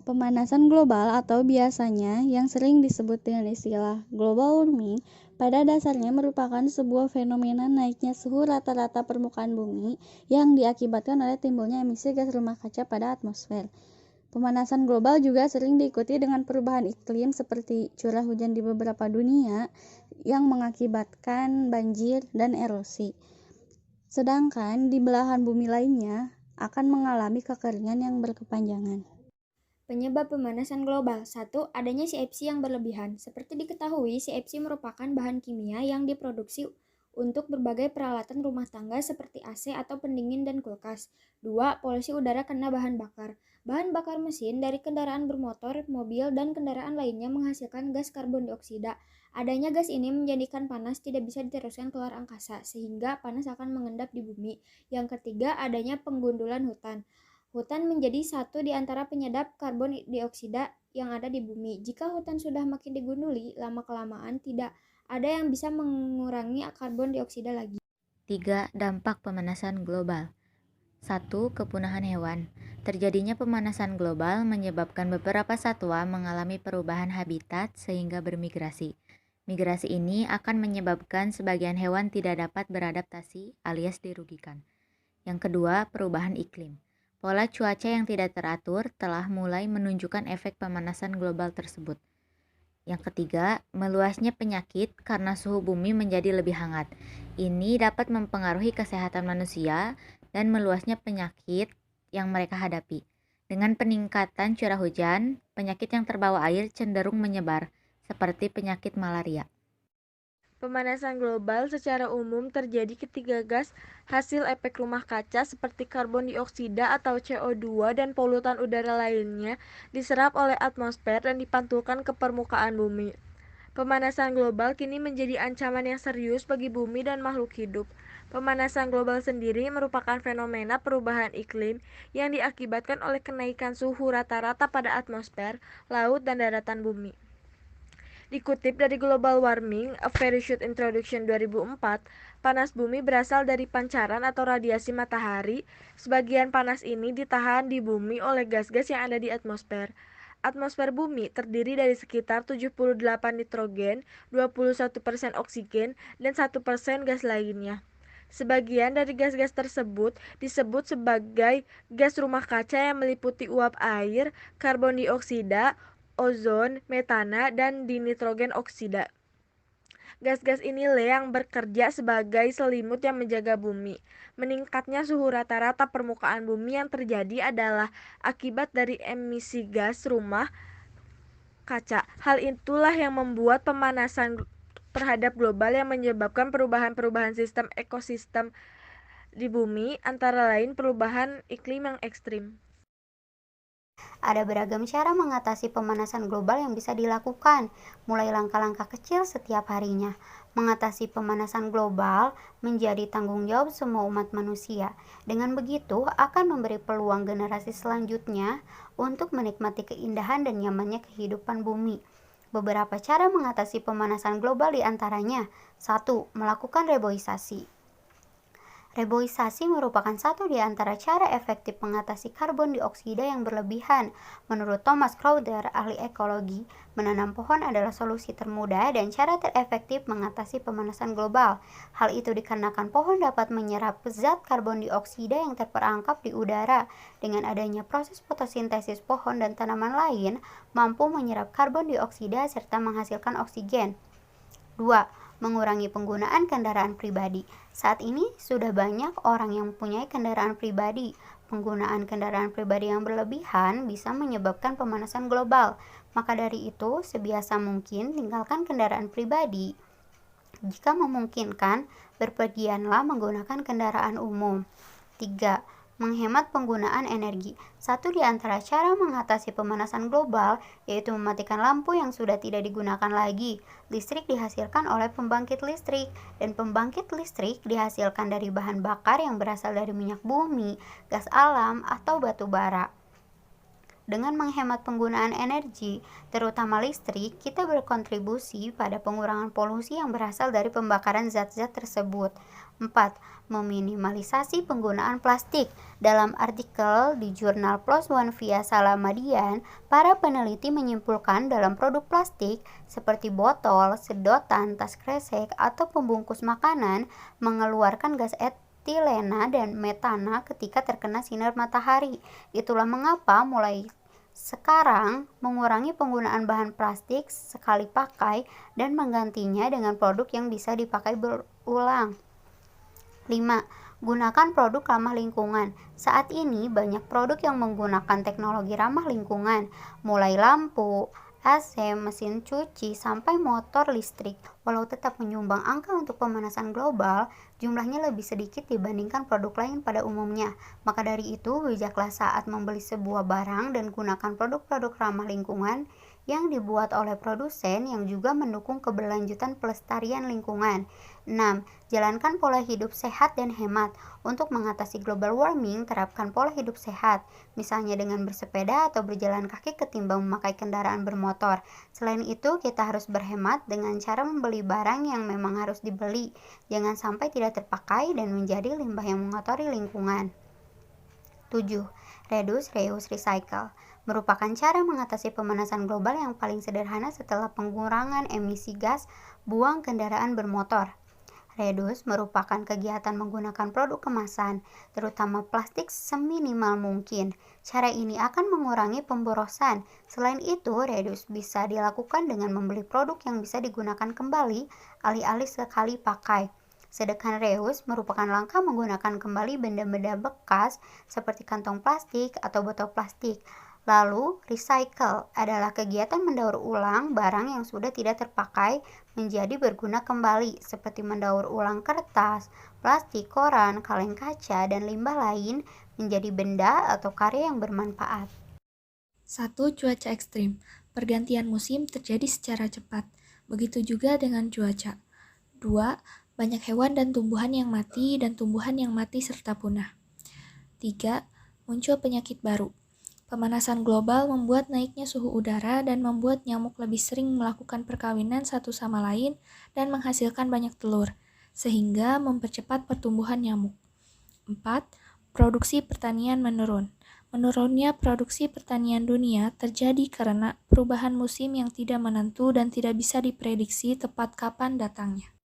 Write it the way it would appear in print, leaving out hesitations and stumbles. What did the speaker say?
Pemanasan global atau biasanya yang sering disebut dengan istilah global warming pada dasarnya merupakan sebuah fenomena naiknya suhu rata-rata permukaan bumi yang diakibatkan oleh timbulnya emisi gas rumah kaca pada atmosfer. Pemanasan global juga sering diikuti dengan perubahan iklim seperti curah hujan di beberapa dunia yang mengakibatkan banjir dan erosi. Sedangkan di belahan bumi lainnya akan mengalami kekeringan yang berkepanjangan. Penyebab pemanasan global. 1. Adanya CFC yang berlebihan. Seperti diketahui, CFC merupakan bahan kimia yang diproduksi untuk berbagai peralatan rumah tangga seperti AC atau pendingin dan kulkas. 2. Polusi udara karena bahan bakar. Bahan bakar mesin dari kendaraan bermotor, mobil, dan kendaraan lainnya menghasilkan gas karbon dioksida. Adanya gas ini menjadikan panas tidak bisa diteruskan keluar angkasa, sehingga panas akan mengendap di bumi. Yang ketiga, adanya penggundulan hutan. Hutan menjadi satu di antara penyedap karbon dioksida yang ada di bumi. Jika hutan sudah makin digunduli, lama-kelamaan tidak ada yang bisa mengurangi karbon dioksida lagi. 3. Dampak pemanasan global. 1. Kepunahan hewan. Terjadinya pemanasan global menyebabkan beberapa satwa mengalami perubahan habitat sehingga bermigrasi. Migrasi ini akan menyebabkan sebagian hewan tidak dapat beradaptasi alias dirugikan. Yang kedua, perubahan iklim. Pola cuaca yang tidak teratur telah mulai menunjukkan efek pemanasan global tersebut. Yang ketiga, meluasnya penyakit karena suhu bumi menjadi lebih hangat. Ini dapat mempengaruhi kesehatan manusia dan meluasnya penyakit yang mereka hadapi. Dengan peningkatan curah hujan, penyakit yang terbawa air cenderung menyebar, seperti penyakit malaria. Pemanasan global secara umum terjadi ketika gas hasil efek rumah kaca seperti karbon dioksida atau CO2 dan polutan udara lainnya diserap oleh atmosfer dan dipantulkan ke permukaan bumi. Pemanasan global kini menjadi ancaman yang serius bagi bumi dan makhluk hidup. Pemanasan global sendiri merupakan fenomena perubahan iklim yang diakibatkan oleh kenaikan suhu rata-rata pada atmosfer, laut, dan daratan bumi. Dikutip dari Global Warming, A Very Short Introduction 2004, panas bumi berasal dari pancaran atau radiasi matahari. Sebagian panas ini ditahan di bumi oleh gas-gas yang ada di atmosfer. Atmosfer bumi terdiri dari sekitar 78 nitrogen, 21% oksigen, dan 1% gas lainnya. Sebagian dari gas-gas tersebut disebut sebagai gas rumah kaca yang meliputi uap air, karbon dioksida, ozon, metana, dan dinitrogen oksida. Gas-gas inilah yang bekerja sebagai selimut yang menjaga bumi. Meningkatnya suhu rata-rata permukaan bumi yang terjadi adalah akibat dari emisi gas rumah kaca. Hal itulah yang membuat pemanasan terhadap global yang menyebabkan perubahan-perubahan sistem ekosistem di bumi, antara lain perubahan iklim yang ekstrim. Ada beragam cara mengatasi pemanasan global yang bisa dilakukan, mulai langkah-langkah kecil setiap harinya. Mengatasi pemanasan global menjadi tanggung jawab semua umat manusia. Dengan begitu, akan memberi peluang generasi selanjutnya untuk menikmati keindahan dan nyamannya kehidupan bumi. Beberapa cara mengatasi pemanasan global diantaranya: 1. Melakukan reboisasi. Reboisasi merupakan satu di antara cara efektif mengatasi karbon dioksida yang berlebihan. Menurut Thomas Crowther, ahli ekologi, menanam pohon adalah solusi termudah dan cara terefektif mengatasi pemanasan global. Hal itu dikarenakan pohon dapat menyerap zat karbon dioksida yang terperangkap di udara. Dengan adanya proses fotosintesis, pohon dan tanaman lain mampu menyerap karbon dioksida serta menghasilkan oksigen. 2. Mengurangi penggunaan kendaraan pribadi. Saat ini sudah banyak orang yang mempunyai kendaraan pribadi. Penggunaan kendaraan pribadi yang berlebihan bisa menyebabkan pemanasan global. Maka dari itu, sebiasa mungkin tinggalkan kendaraan pribadi. Jika memungkinkan, berpergianlah menggunakan kendaraan umum. 3. Menghemat penggunaan energi. Satu di antara cara mengatasi pemanasan global yaitu mematikan lampu yang sudah tidak digunakan lagi. Listrik dihasilkan oleh pembangkit listrik, dan pembangkit listrik dihasilkan dari bahan bakar yang berasal dari minyak bumi, gas alam, atau batu bara. Dengan menghemat penggunaan energi, terutama listrik, kita berkontribusi pada pengurangan polusi yang berasal dari pembakaran zat-zat tersebut. 4. Meminimalisasi penggunaan plastik. Dalam artikel di jurnal PLOS ONE via Salamadian, para peneliti menyimpulkan dalam produk plastik seperti botol, sedotan, tas kresek, atau pembungkus makanan mengeluarkan gas etilena dan metana ketika terkena sinar matahari. Itulah mengapa mulai sekarang mengurangi penggunaan bahan plastik sekali pakai dan menggantinya dengan produk yang bisa dipakai berulang. 5. Gunakan produk ramah lingkungan. Saat ini banyak produk yang menggunakan teknologi ramah lingkungan, mulai lampu, AC, mesin cuci, sampai motor listrik. Walau tetap menyumbang angka untuk pemanasan global, jumlahnya lebih sedikit dibandingkan produk lain pada umumnya. Maka dari itu, bijaklah saat membeli sebuah barang dan gunakan produk-produk ramah lingkungan yang dibuat oleh produsen yang juga mendukung keberlanjutan pelestarian lingkungan. 6. Jalankan pola hidup sehat dan hemat. Untuk mengatasi global warming, terapkan pola hidup sehat, misalnya dengan bersepeda atau berjalan kaki ketimbang memakai kendaraan bermotor. Selain itu, kita harus berhemat dengan cara membeli barang yang memang harus dibeli. Jangan sampai tidak terpakai dan menjadi limbah yang mengotori lingkungan. 7. Reduce, reuse, recycle merupakan cara mengatasi pemanasan global yang paling sederhana setelah pengurangan emisi gas buang kendaraan bermotor. Reduce merupakan kegiatan menggunakan produk kemasan, terutama plastik seminimal mungkin. Cara ini akan mengurangi pemborosan. Selain itu, reduce bisa dilakukan dengan membeli produk yang bisa digunakan kembali, alih-alih sekali pakai. Sedangkan reuse merupakan langkah menggunakan kembali benda-benda bekas seperti kantong plastik atau botol plastik. Lalu, recycle adalah kegiatan mendaur ulang barang yang sudah tidak terpakai menjadi berguna kembali, seperti mendaur ulang kertas, plastik, koran, kaleng kaca, dan limbah lain menjadi benda atau karya yang bermanfaat. 1. Cuaca ekstrim. Pergantian musim terjadi secara cepat. Begitu juga dengan cuaca. 2. Banyak hewan dan tumbuhan yang mati serta punah. 3. Muncul penyakit baru. Pemanasan global membuat naiknya suhu udara dan membuat nyamuk lebih sering melakukan perkawinan satu sama lain dan menghasilkan banyak telur, sehingga mempercepat pertumbuhan nyamuk. 4. Produksi pertanian menurun. Menurunnya produksi pertanian dunia terjadi karena perubahan musim yang tidak menentu dan tidak bisa diprediksi tepat kapan datangnya.